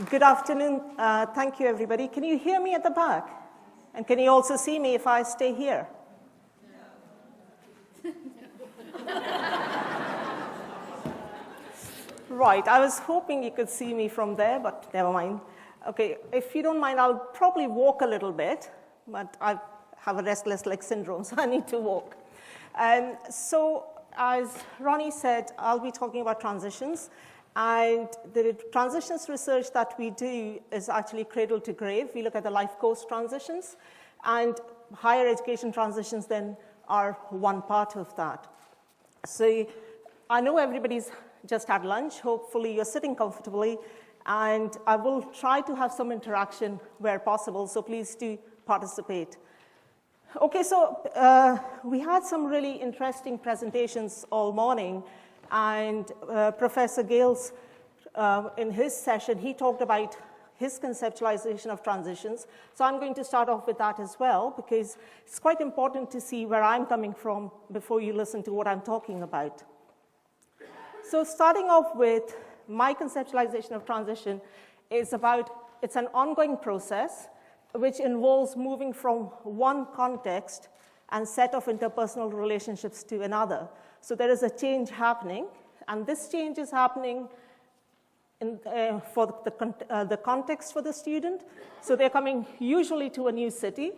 Good afternoon. Thank you, everybody. Can you hear me at the back? And can you also see me if I stay here? Right, I was hoping you could see me from there, but never mind. Okay, if you don't mind, I'll probably walk a little bit, but I have a restless leg syndrome, so I need to walk. So as Ronnie said, I'll be talking about transitions. And the transitions research that we do is actually cradle to grave. We look at the life course transitions, and higher education transitions then are one part of that. So I know everybody's just had lunch. Hopefully you're sitting comfortably, and I will try to have some interaction where possible, so please do participate. Okay, so we had some really interesting presentations all morning. And Professor Gales, in his session, he talked about his conceptualization of transitions. So I'm going to start off with that as well, because it's quite important to see where I'm coming from before you listen to what I'm talking about. So starting off with my conceptualization of transition is it's an ongoing process which involves moving from one context and set of interpersonal relationships to another. So there is a change happening, and this change is happening for the context for the student. So they're coming usually to a new city,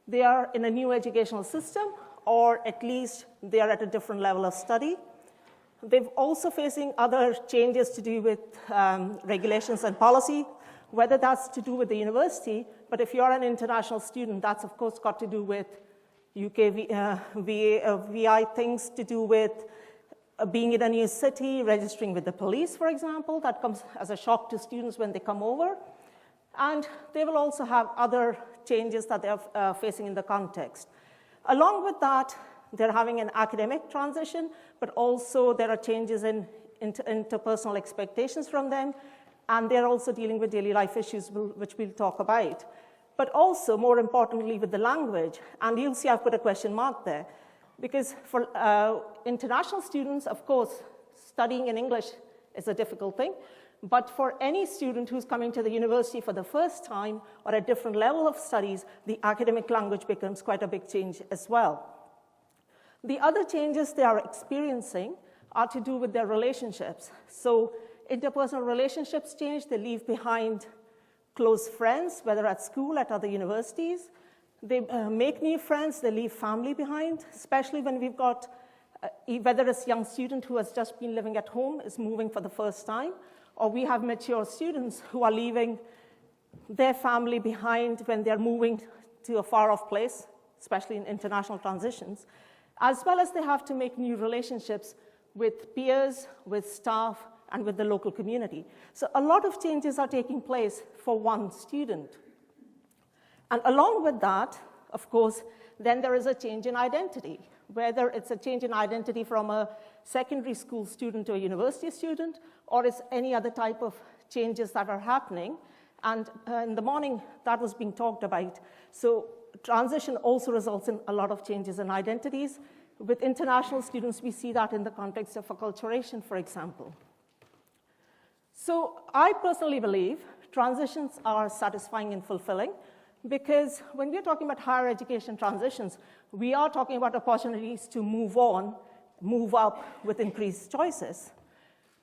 they are in a new educational system, or at least they are at a different level of study. They're also facing other changes to do with regulations and policy, whether that's to do with the university, but if you're an international student, that's of course got to do with UK VI, things to do with being in a new city, registering with the police, for example. That comes as a shock to students when they come over. And they will also have other changes that they're facing in the context. Along with that, they're having an academic transition, but also there are changes in interpersonal expectations from them, and they're also dealing with daily life issues, which we'll talk about. But also, more importantly, with the language. And you'll see I've put a question mark there. Because for international students, of course, studying in English is a difficult thing. But for any student who's coming to the university for the first time or a different level of studies, the academic language becomes quite a big change as well. The other changes they are experiencing are to do with their relationships. So interpersonal relationships change. They leave behind close friends, whether at school, at other universities. They make new friends, they leave family behind, especially when we've got, whether it's a young student who has just been living at home is moving for the first time, or we have mature students who are leaving their family behind when they're moving to a far-off place, especially in international transitions, as well as they have to make new relationships with peers, with staff, and with the local community. So a lot of changes are taking place for one student. And along with that, of course, then there is a change in identity, whether it's a change in identity from a secondary school student to a university student, or it's any other type of changes that are happening. And in the morning, that was being talked about. So transition also results in a lot of changes in identities. With international students, we see that in the context of acculturation, for example. So I personally believe transitions are satisfying and fulfilling, because when we're talking about higher education transitions, we are talking about opportunities to move on, move up with increased choices.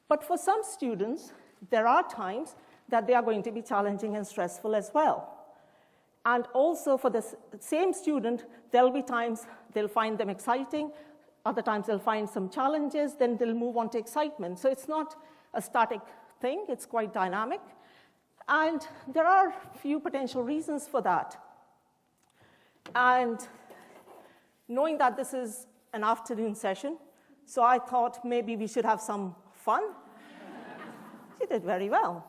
But for some students, there are times that they are going to be challenging and stressful as well. And also for the same student, there'll be times they'll find them exciting, other times they'll find some challenges, then they'll move on to excitement. So it's not a static thing, it's quite dynamic. And there are a few potential reasons for that. And knowing that this is an afternoon session, so I thought maybe we should have some fun. You did very well.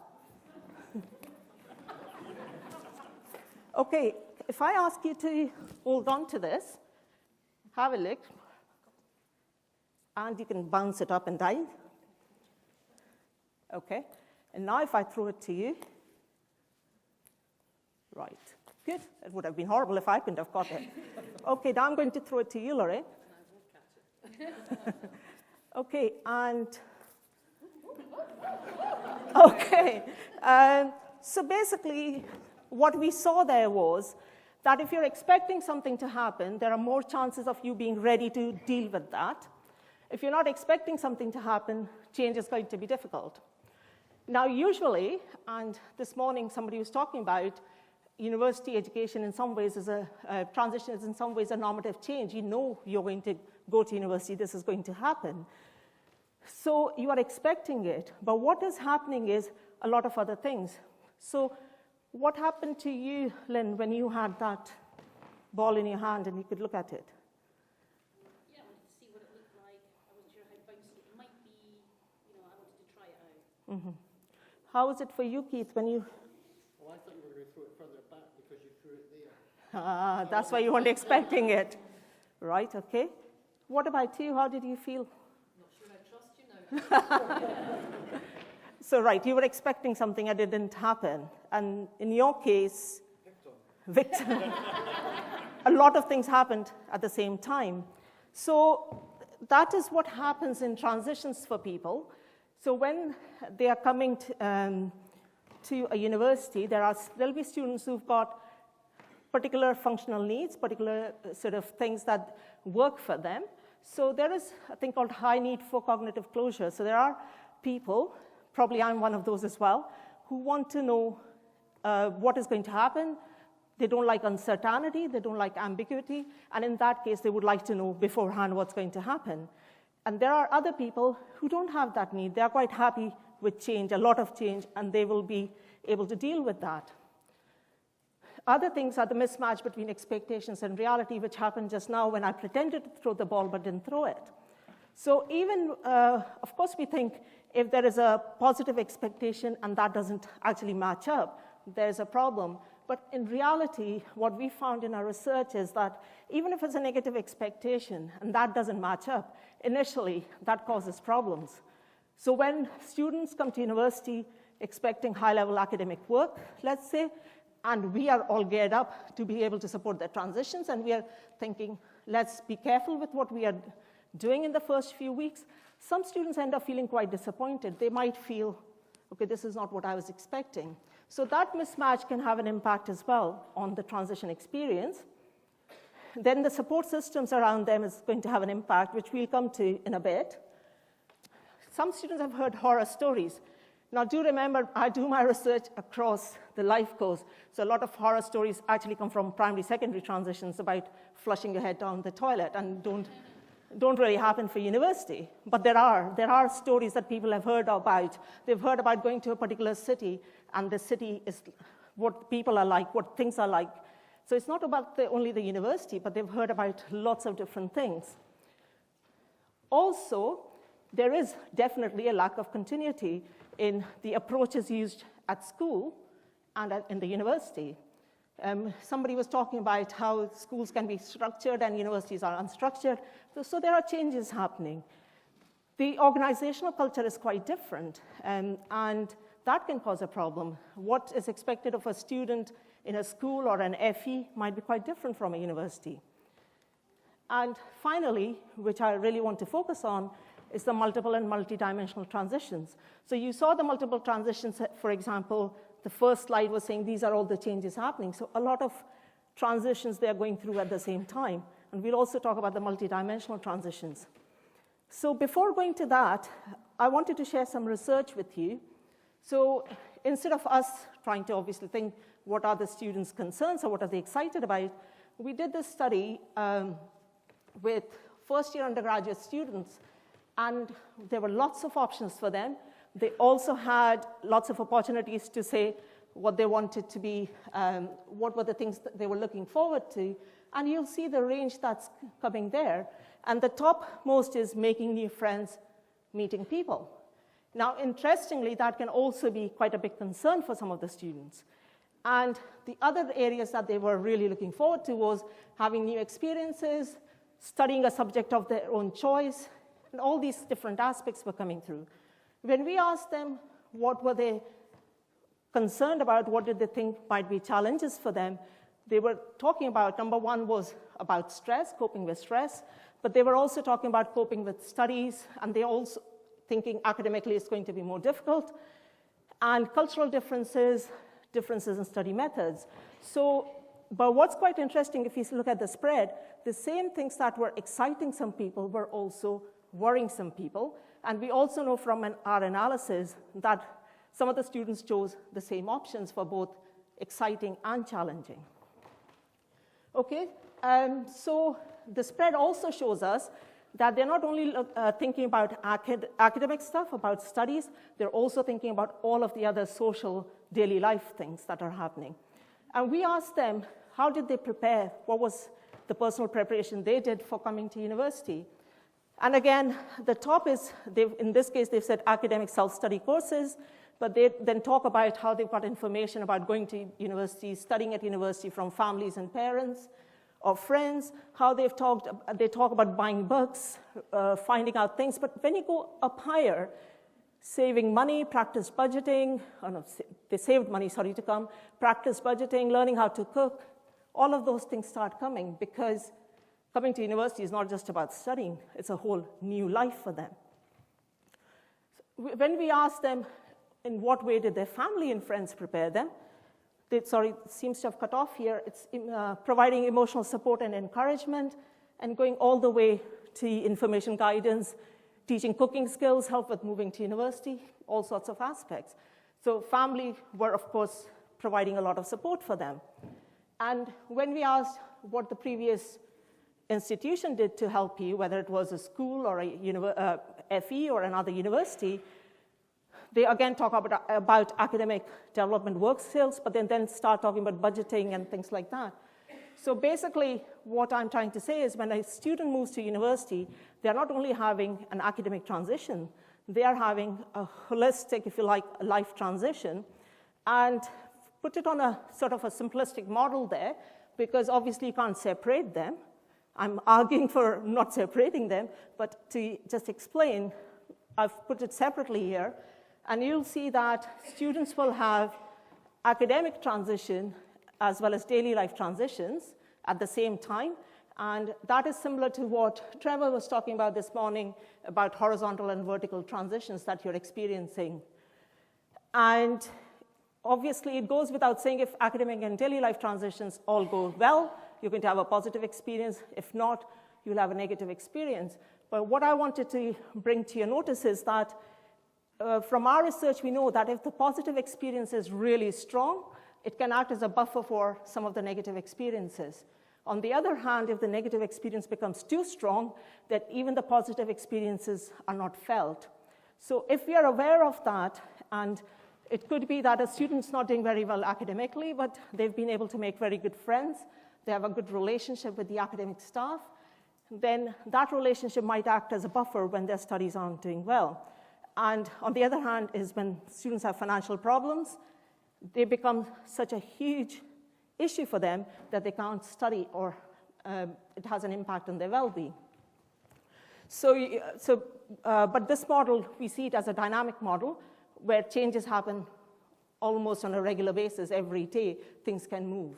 Okay, if I ask you to hold on to this, have a look, and you can bounce it up and down. Okay, and now if I throw it to you, right, good. It would have been horrible if I couldn't have got it. Okay, now I'm going to throw it to you, Lorraine. I won't catch it. Okay, and okay, So basically, what we saw there was that if you're expecting something to happen, there are more chances of you being ready to deal with that. If you're not expecting something to happen, change is going to be difficult. Now, usually, and this morning somebody was talking about university education in some ways is transition is in some ways a normative change. You know you're going to go to university, this is going to happen. So you are expecting it, but what is happening is a lot of other things. So what happened to you, Lynn, when you had that ball in your hand and you could look at it? Yeah, I wanted to see what it looked like. I wasn't sure how bouncy it might be. I wanted to try it out. Mm-hmm. How was it for you, Keith, when you... Well, I thought you were going to throw it further back because you threw it there. That's why you weren't expecting it. Right, okay. What about you? How did you feel? Not sure I trust you now. So, right, you were expecting something and it didn't happen. And in your case, victim. A lot of things happened at the same time. So that is what happens in transitions for people. So when they are coming to a university, there'll be students who've got particular functional needs, particular sort of things that work for them. So there is a thing called high need for cognitive closure. So there are people, probably I'm one of those as well, who want to know what is going to happen. They don't like uncertainty, they don't like ambiguity, and in that case, they would like to know beforehand what's going to happen. And there are other people who don't have that need. They're quite happy with change, a lot of change, and they will be able to deal with that. Other things are the mismatch between expectations and reality, which happened just now when I pretended to throw the ball but didn't throw it. So even, of course, we think if there is a positive expectation and that doesn't actually match up, there's a problem. But in reality, what we found in our research is that even if it's a negative expectation and that doesn't match up, initially, that causes problems. So when students come to university expecting high-level academic work, let's say, and we are all geared up to be able to support their transitions, and we are thinking, let's be careful with what we are doing in the first few weeks, some students end up feeling quite disappointed. They might feel, okay, this is not what I was expecting. So that mismatch can have an impact as well on the transition experience. Then the support systems around them is going to have an impact, which we'll come to in a bit. Some students have heard horror stories. Now, do remember, I do my research across the life course, so a lot of horror stories actually come from primary, secondary transitions about flushing your head down the toilet and don't really happen for university. But there are stories that people have heard about. They've heard about going to a particular city, and the city is what people are like, what things are like. So it's not about only the university, but they've heard about lots of different things. Also, there is definitely a lack of continuity in the approaches used at school and in the university. Somebody was talking about how schools can be structured and universities are unstructured. So there are changes happening. The organizational culture is quite different, and that can cause a problem. What is expected of a student in a school or an FE might be quite different from a university. And finally, which I really want to focus on, is the multiple and multidimensional transitions. So you saw the multiple transitions, for example, the first slide was saying these are all the changes happening. So a lot of transitions they're going through at the same time. And we'll also talk about the multidimensional transitions. So before going to that, I wanted to share some research with you. So instead of us trying to obviously think what are the students' concerns or what are they excited about, we did this study with first-year undergraduate students, and there were lots of options for them. They also had lots of opportunities to say what they wanted to be, what were the things that they were looking forward to, and you'll see the range that's coming there. And the topmost is making new friends, meeting people. Now, interestingly, that can also be quite a big concern for some of the students. And the other areas that they were really looking forward to was having new experiences, studying a subject of their own choice, and all these different aspects were coming through. When we asked them what were they concerned about, what did they think might be challenges for them, they were talking about, number one was about stress, coping with stress, but they were also talking about coping with studies, and they also thinking academically it's going to be more difficult, and cultural differences, differences in study methods. So, but what's quite interesting, if you look at the spread, the same things that were exciting some people were also worrying some people. And we also know from our analysis that some of the students chose the same options for both exciting and challenging. Okay, so the spread also shows us that they're not only thinking about academic stuff, about studies, they're also thinking about all of the other social daily life things that are happening. And we asked them, how did they prepare? What was the personal preparation they did for coming to university? And again, the top is, in this case, they've said academic self-study courses, but they then talk about how they've got information about going to university, studying at university from families and parents or friends, how they talk about buying books, finding out things. But when you go up higher, saving money, practice budgeting, they saved money, sorry, to come, practice budgeting, learning how to cook, all of those things start coming because coming to university is not just about studying, it's a whole new life for them. When we asked them in what way did their family and friends prepare them, it seems to have cut off here. It's providing emotional support and encouragement and going all the way to information guidance, teaching cooking skills, help with moving to university, all sorts of aspects. So family were, of course, providing a lot of support for them. And when we asked what the previous institution did to help you, whether it was a school or a FE or another university, they again talk about academic development work skills, but then start talking about budgeting and things like that. So basically, what I'm trying to say is when a student moves to university, they're not only having an academic transition, they are having a holistic, if you like, life transition. And put it on a sort of a simplistic model there, because obviously you can't separate them. I'm arguing for not separating them, but to just explain, I've put it separately here. And you'll see that students will have academic transition as well as daily life transitions at the same time. And that is similar to what Trevor was talking about this morning about horizontal and vertical transitions that you're experiencing. And obviously, it goes without saying if academic and daily life transitions all go well, you're going to have a positive experience. If not, you'll have a negative experience. But what I wanted to bring to your notice is that from our research, we know that if the positive experience is really strong, it can act as a buffer for some of the negative experiences. On the other hand, if the negative experience becomes too strong, that even the positive experiences are not felt. So if we are aware of that, and it could be that a student's not doing very well academically, but they've been able to make very good friends, they have a good relationship with the academic staff, then that relationship might act as a buffer when their studies aren't doing well. And on the other hand is when students have financial problems, they become such a huge issue for them that they can't study or it has an impact on their well-being. But this model, we see it as a dynamic model where changes happen almost on a regular basis. Every day, things can move.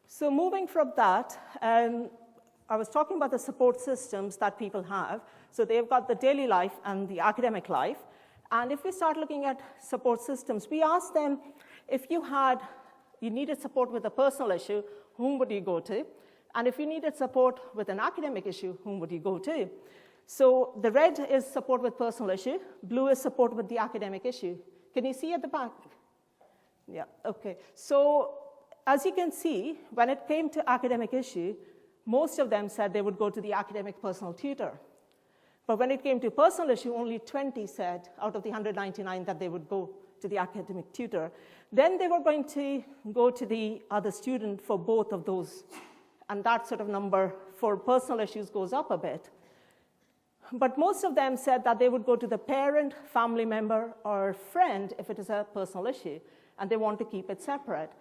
So moving from that, I was talking about the support systems that people have. So they've got the daily life and the academic life. And if we start looking at support systems, we asked them, if you needed support with a personal issue, whom would you go to? And if you needed support with an academic issue, whom would you go to? So the red is support with personal issue. Blue is support with the academic issue. Can you see at the back? Yeah, okay. So as you can see, when it came to academic issue, most of them said they would go to the academic personal tutor. But when it came to personal issue, only 20 said out of the 199 that they would go to the academic tutor. Then they were going to go to the other student for both of those. And that sort of number for personal issues goes up a bit. But most of them said that they would go to the parent, family member, or friend if it is a personal issue, and they want to keep it separate.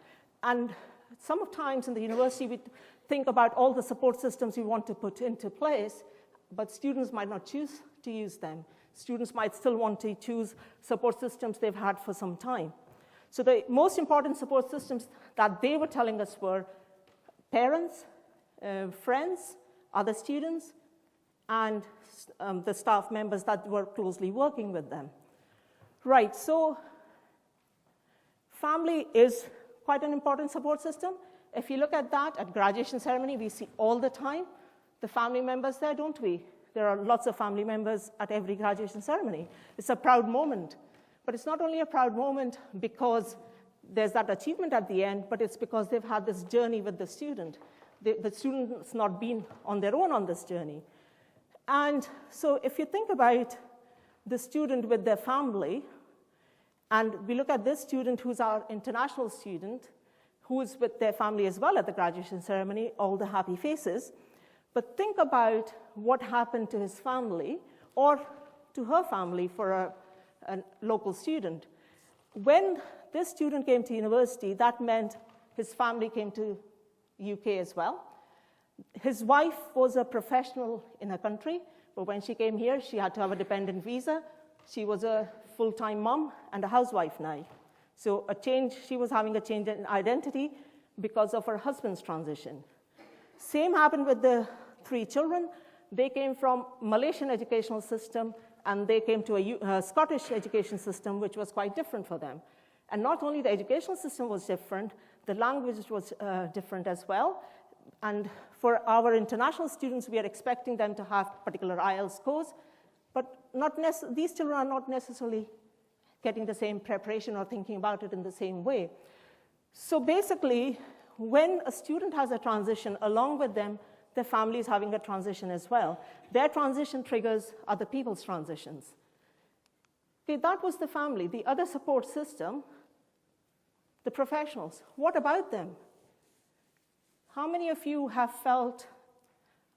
And sometimes in the university, we think about all the support systems we want to put into place, but students might not choose to use them. Students might still want to choose support systems they've had for some time. So the most important support systems that they were telling us were parents, friends, other students, and the staff members that were closely working with them. Right, so Family is quite an important support system. If you look at that, at graduation ceremony, we see all the time the family members there, don't we? There are lots of family members at every graduation ceremony. It's a proud moment. But it's not only a proud moment because there's that achievement at the end, but it's because they've had this journey with the student. The student's not been on their own on this journey. And so if you think about the student with their family, and we look at this student who's our international student, who's with their family as well at the graduation ceremony, all the happy faces, but think about what happened to his family or to her family for a local student. When this student came to university, that meant his family came to UK as well. His wife was a professional in her country, but when she came here, she had to have a dependent visa. She was a full-time mom and a housewife now. So she was having a change in identity because of her husband's transition. Same happened with the 3 children. They came from Malaysian educational system, and they came to a Scottish education system, which was quite different for them. And not only the educational system was different, the language was different as well. And for our international students, we are expecting them to have particular IELTS scores, but these children are not necessarily getting the same preparation or thinking about it in the same way. So basically, when a student has a transition, along with them, their family is having a transition as well. Their transition triggers other people's transitions. Okay, that was the family. The other support system, the professionals. What about them? How many of you have felt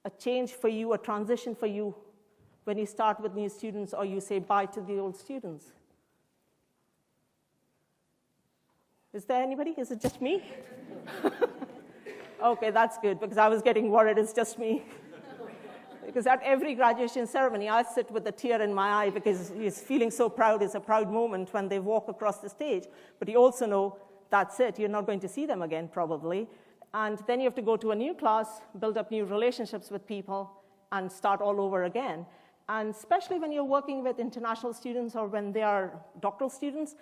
a change for you, a transition for you, when you start with new students or you say bye to the old students? Is there anybody? Is it just me? Okay, that's good, because I was getting worried it's just me. Because at every graduation ceremony, I sit with a tear in my eye because he's feeling so proud. It's a proud moment when they walk across the stage. But you also know that's it. You're not going to see them again, probably. And then you have to go to a new class, build up new relationships with people, and start all over again. And especially when you're working with international students or when they are doctoral students,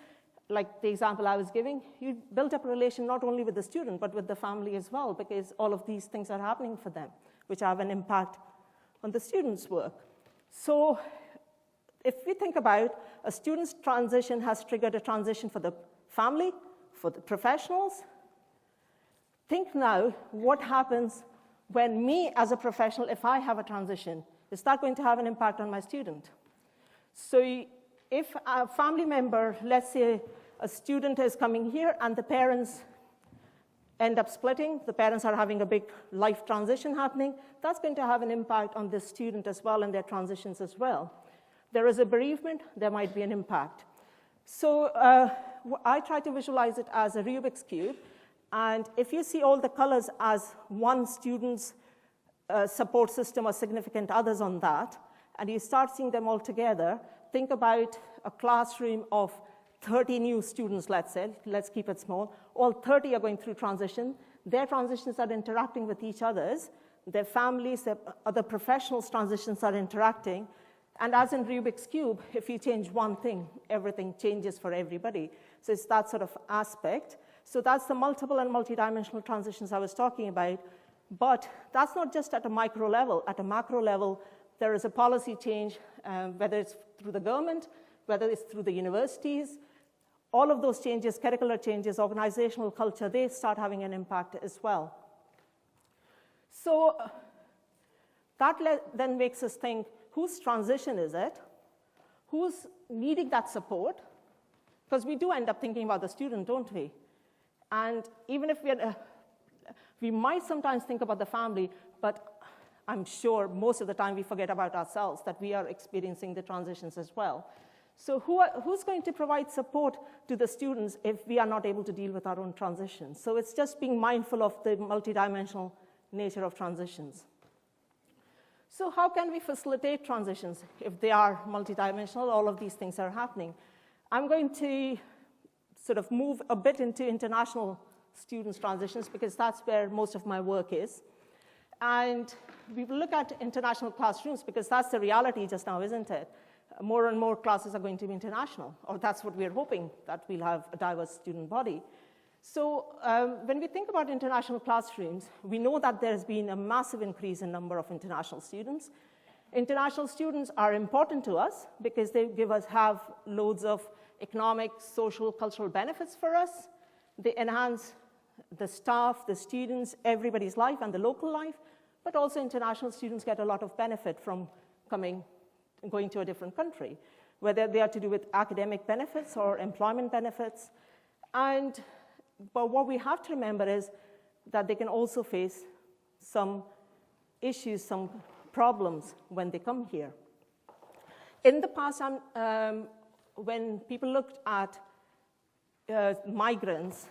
like the example I was giving, you build up a relation not only with the student, but with the family as well, because all of these things are happening for them, which have an impact on the student's work. So if we think about a student's transition has triggered a transition for the family, for the professionals, think now what happens when me as a professional, if I have a transition, is that going to have an impact on my student? So if a family member, let's say a student is coming here and the parents end up splitting, the parents are having a big life transition happening, that's going to have an impact on the student as well and their transitions as well. There is a bereavement, there might be an impact. So I try to visualize it as a Rubik's Cube, and if you see all the colors as one student's support system or significant others on that, and you start seeing them all together, think about a classroom of 30 new students, let's say. Let's keep it small. All 30 are going through transition. Their transitions are interacting with each other's. Their families, their other professionals' transitions are interacting. And as in Rubik's Cube, if you change one thing, everything changes for everybody. So it's that sort of aspect. So that's the multiple and multidimensional transitions I was talking about. But that's not just at a micro level. At a macro level, there is a policy change, whether it's through the government, whether it's through the universities. All of those changes, curricular changes, organizational culture, they start having an impact as well. So that then makes us think, whose transition is it? Who's needing that support? Because we do end up thinking about the student, don't we? And even if we might sometimes think about the family, but I'm sure most of the time we forget about ourselves, that we are experiencing the transitions as well. So who's going to provide support to the students if we are not able to deal with our own transitions? So it's just being mindful of the multidimensional nature of transitions. So how can we facilitate transitions if they are multidimensional? All of these things are happening. I'm going to sort of move a bit into international students' transitions because that's where most of my work is. And we will look at international classrooms because that's the reality just now, isn't it? more and more classes are going to be international, or that's what we're hoping, that we'll have a diverse student body. So when we think about international classrooms, we know that there's been a massive increase in number of international students. International students are important to us because they have loads of economic, social, cultural benefits for us. They enhance the staff, the students, everybody's life and the local life, but also international students get a lot of benefit from going to a different country, whether they are to do with academic benefits or employment benefits. But what we have to remember is that they can also face some issues, some problems when they come here. In the past, when people looked at migrants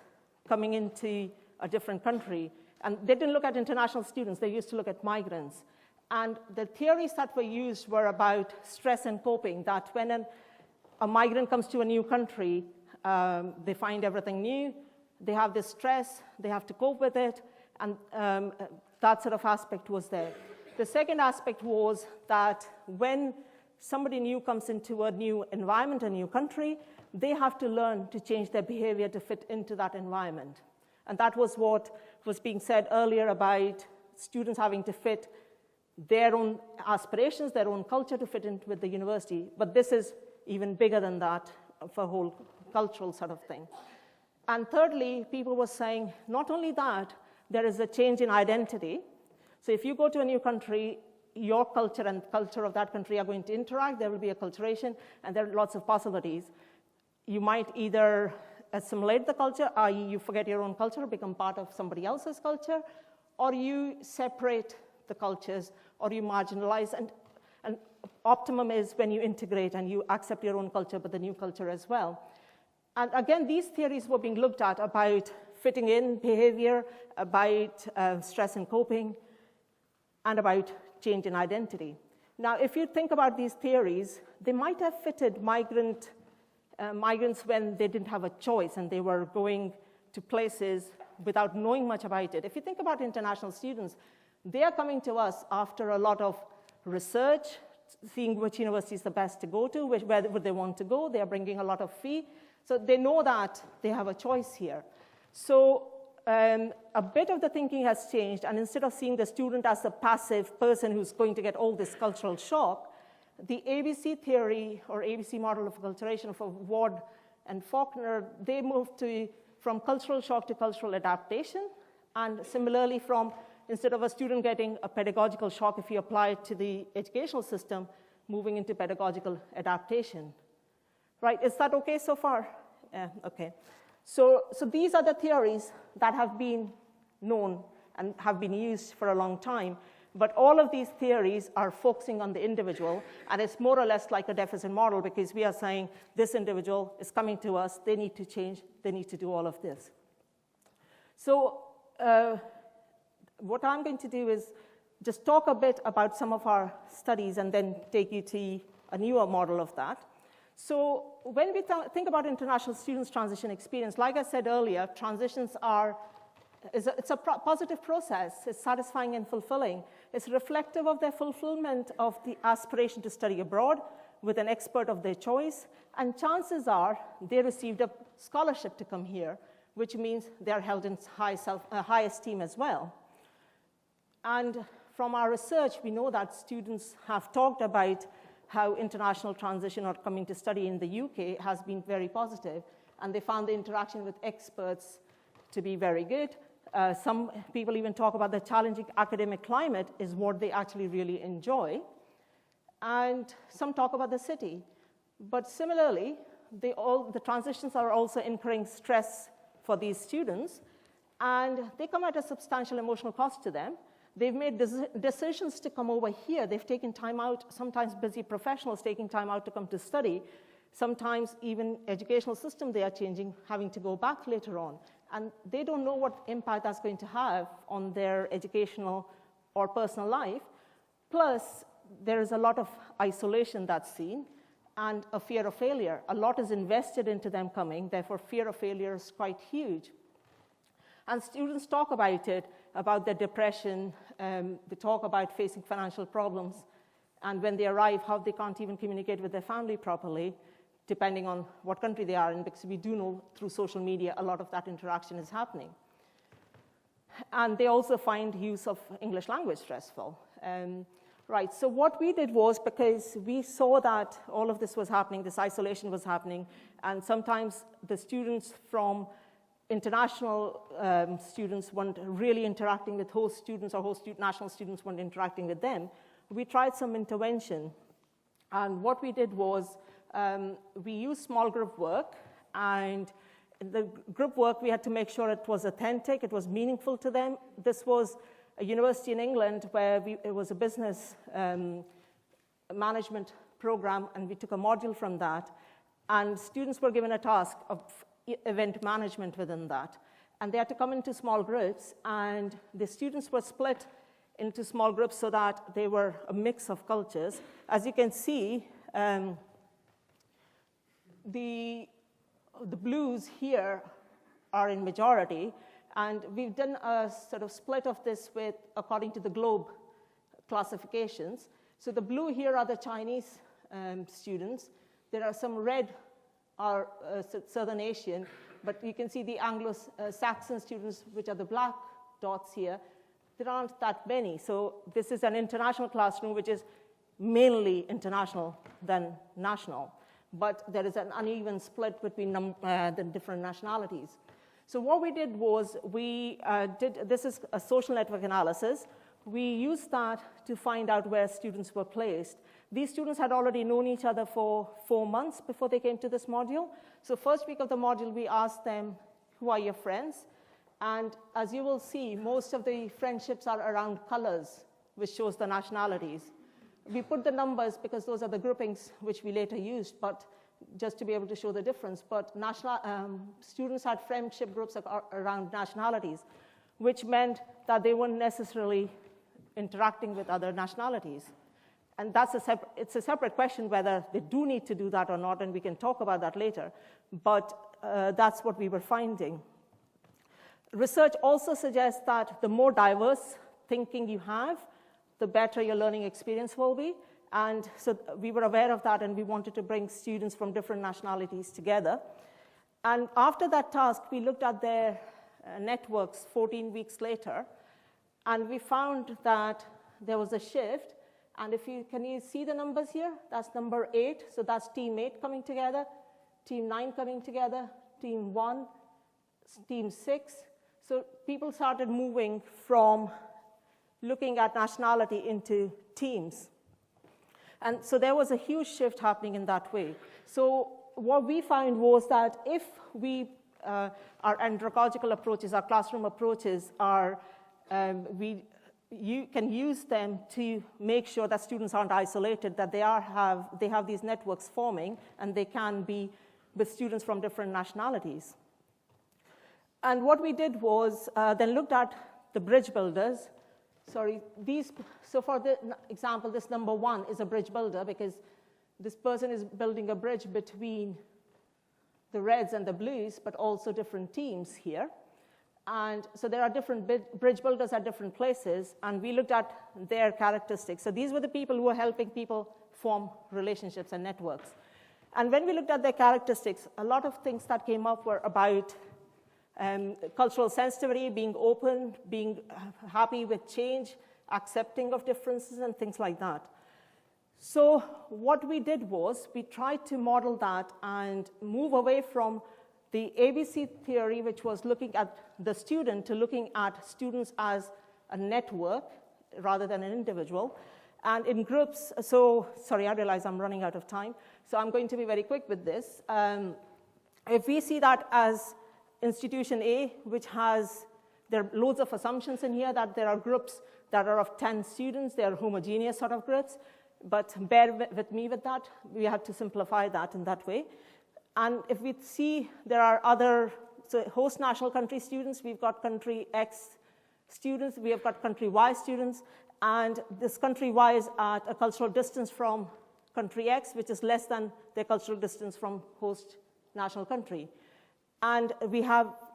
coming into a different country, and they didn't look at international students, they used to look at migrants. And the theories that were used were about stress and coping, that when a migrant comes to a new country, they find everything new, they have this stress, they have to cope with it, and that sort of aspect was there. The second aspect was that when somebody new comes into a new environment, a new country, they have to learn to change their behavior to fit into that environment. And that was what was being said earlier about students having to fit their own aspirations, their own culture to fit in with the university. But this is even bigger than that for a whole cultural sort of thing. And thirdly, people were saying, not only that, there is a change in identity. So if you go to a new country, your culture and culture of that country are going to interact, there will be acculturation, and there are lots of possibilities. You might either assimilate the culture, i.e. you forget your own culture, become part of somebody else's culture, or you separate the cultures, or you marginalize. And optimum is when you integrate and you accept your own culture, but the new culture as well. And again, these theories were being looked at about fitting in behavior, about stress and coping, and about change in identity. Now, if you think about these theories, they might have fitted migrants when they didn't have a choice and they were going to places without knowing much about it. If you think about international students, they are coming to us after a lot of research, seeing which university is the best to go to, where would they want to go. They are bringing a lot of fee. So they know that they have a choice here. So a bit of the thinking has changed, and instead of seeing the student as a passive person who's going to get all this cultural shock, the ABC theory or ABC model of acculturation for Ward and Faulkner, they moved from cultural shock to cultural adaptation, and similarly instead of a student getting a pedagogical shock if you apply it to the educational system, moving into pedagogical adaptation. Right, is that okay so far? Okay. So these are the theories that have been known and have been used for a long time. But all of these theories are focusing on the individual, and it's more or less like a deficit model because we are saying this individual is coming to us, they need to change, they need to do all of this. So what I'm going to do is just talk a bit about some of our studies and then take you to a newer model of that. So when we think about international students' transition experience, like I said earlier, transitions it's a positive process. It's satisfying and fulfilling. It's reflective of their fulfillment of the aspiration to study abroad with an expert of their choice. And chances are they received a scholarship to come here, which means they're held in high esteem as well. And from our research, we know that students have talked about how international transition or coming to study in the UK has been very positive, and they found the interaction with experts to be very good. Some people even talk about the challenging academic climate is what they actually really enjoy. And some talk about the city. But similarly, the transitions are also incurring stress for these students, and they come at a substantial emotional cost to them. They've made decisions to come over here. They've taken time out, sometimes busy professionals taking time out to come to study. Sometimes even educational system they are changing, having to go back later on. And they don't know what impact that's going to have on their educational or personal life. Plus, there is a lot of isolation that's seen and a fear of failure. A lot is invested into them coming, therefore fear of failure is quite huge. And students talk about it, about their depression, they talk about facing financial problems, And when they arrive, how they can't even communicate with their family properly, depending on what country they are in, because we do know through social media a lot of that interaction is happening. And they also find use of English language stressful. Right, so what we did was, because we saw that all of this was happening, this isolation was happening, and sometimes the students from international students weren't really interacting with host students, or national students weren't interacting with them, we tried some intervention. And what we did was, we used small group work, and in the group work, we had to make sure it was authentic, it was meaningful to them. This was a university in England where it was a business management program, and we took a module from that. And students were given a task of event management within that. And they had to come into small groups, and the students were split into small groups so that they were a mix of cultures. As you can see, the blues here are in majority, and we've done a sort of split of this according to the globe classifications. So the blue here are the Chinese students. There are some red are Southern Asian, but you can see the Anglo-Saxon students, which are the black dots here. There aren't that many. So this is an international classroom, which is mainly international than national. But there is an uneven split between the different nationalities. So what we did was this is a social network analysis. We used that to find out where students were placed. These students had already known each other for 4 months before they came to this module. So first week of the module, we asked them, who are your friends? And as you will see, most of the friendships are around colors, which shows the nationalities. We put the numbers because those are the groupings which we later used, but just to be able to show the difference. But students had friendship groups around nationalities, which meant that they weren't necessarily interacting with other nationalities. And it's a separate question whether they do need to do that or not, and we can talk about that later. But that's what we were finding. Research also suggests that the more diverse thinking you have, the better your learning experience will be. And so we were aware of that, and we wanted to bring students from different nationalities together. And after that task, we looked at their networks 14 weeks later, and we found that there was a shift. And can you see the numbers here? That's number 8, so that's team 8 coming together, team 9 coming together, team 1, team 6. So people started moving from looking at nationality into teams. And so there was a huge shift happening in that way. So what we found was that if our andragogical approaches, our classroom approaches, you can use them to make sure that students aren't isolated, that they have these networks forming, and they can be with students from different nationalities. And what we did was then looked at the bridge builders. So for the example, this number 1 is a bridge builder because this person is building a bridge between the reds and the blues, but also different teams here. And so there are different bridge builders at different places, and we looked at their characteristics. So these were the people who were helping people form relationships and networks. And when we looked at their characteristics, a lot of things that came up were about cultural sensitivity, being open, being happy with change, accepting of differences, and things like that. So what we did was we tried to model that and move away from the ABC theory, which was looking at the student, to looking at students as a network rather than an individual. And in groups, I realize I'm running out of time, so I'm going to be very quick with this. If we see that as institution A, there are loads of assumptions in here that there are groups that are of 10 students, they are homogeneous sort of groups, but bear with me with that. We have to simplify that in that way. And if we see there are other, host national country students, we've got country X students, we have got country Y students, and this country Y is at a cultural distance from country X, which is less than their cultural distance from host national country. And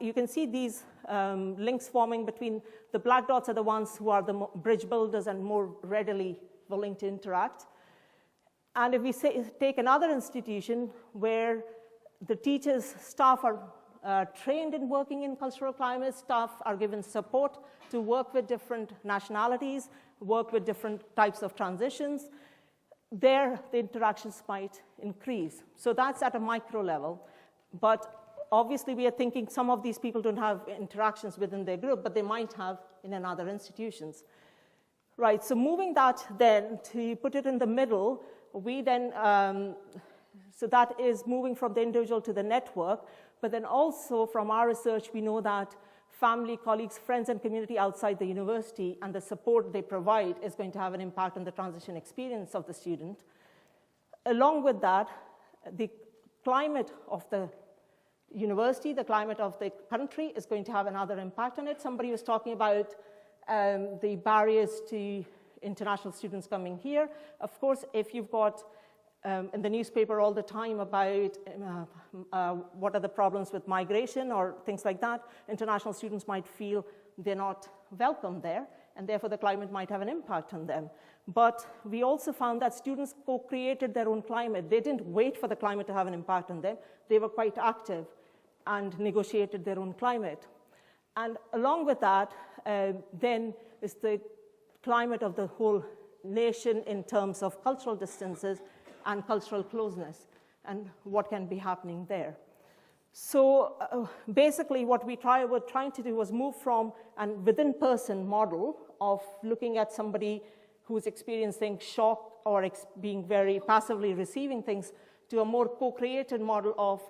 you can see these links forming between the black dots are the ones who are the bridge builders and more readily willing to interact. And if we take another institution where the teachers, staff are trained in working in cultural climates, staff are given support to work with different nationalities, work with different types of transitions, there the interactions might increase. So that's at a micro level. But obviously we are thinking some of these people don't have interactions within their group, but they might have in other institutions. Right, so moving that then to put it in the middle, we then, so that is moving from the individual to the network, but then also from our research, we know that family, colleagues, friends, and community outside the university and the support they provide is going to have an impact on the transition experience of the student. Along with that, the climate of the university, the climate of the country is going to have another impact on it. Somebody was talking about the barriers to international students coming here. Of course, if you've got in the newspaper all the time about what are the problems with migration or things like that, international students might feel they're not welcome there, and therefore the climate might have an impact on them. But we also found that students co-created their own climate. They didn't wait for the climate to have an impact on them. They were quite active and negotiated their own climate. And along with that, then is the climate of the whole nation in terms of cultural distances and cultural closeness and what can be happening there. So basically what we were trying to do was move from an within-person model of looking at somebody who's experiencing shock or being very passively receiving things to a more co-created model of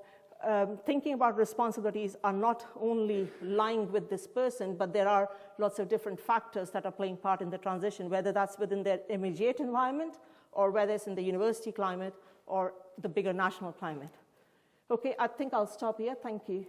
thinking about responsibilities are not only lying with this person, but there are lots of different factors that are playing part in the transition, whether that's within their immediate environment or whether it's in the university climate or the bigger national climate. Okay, I think I'll stop here. Thank you.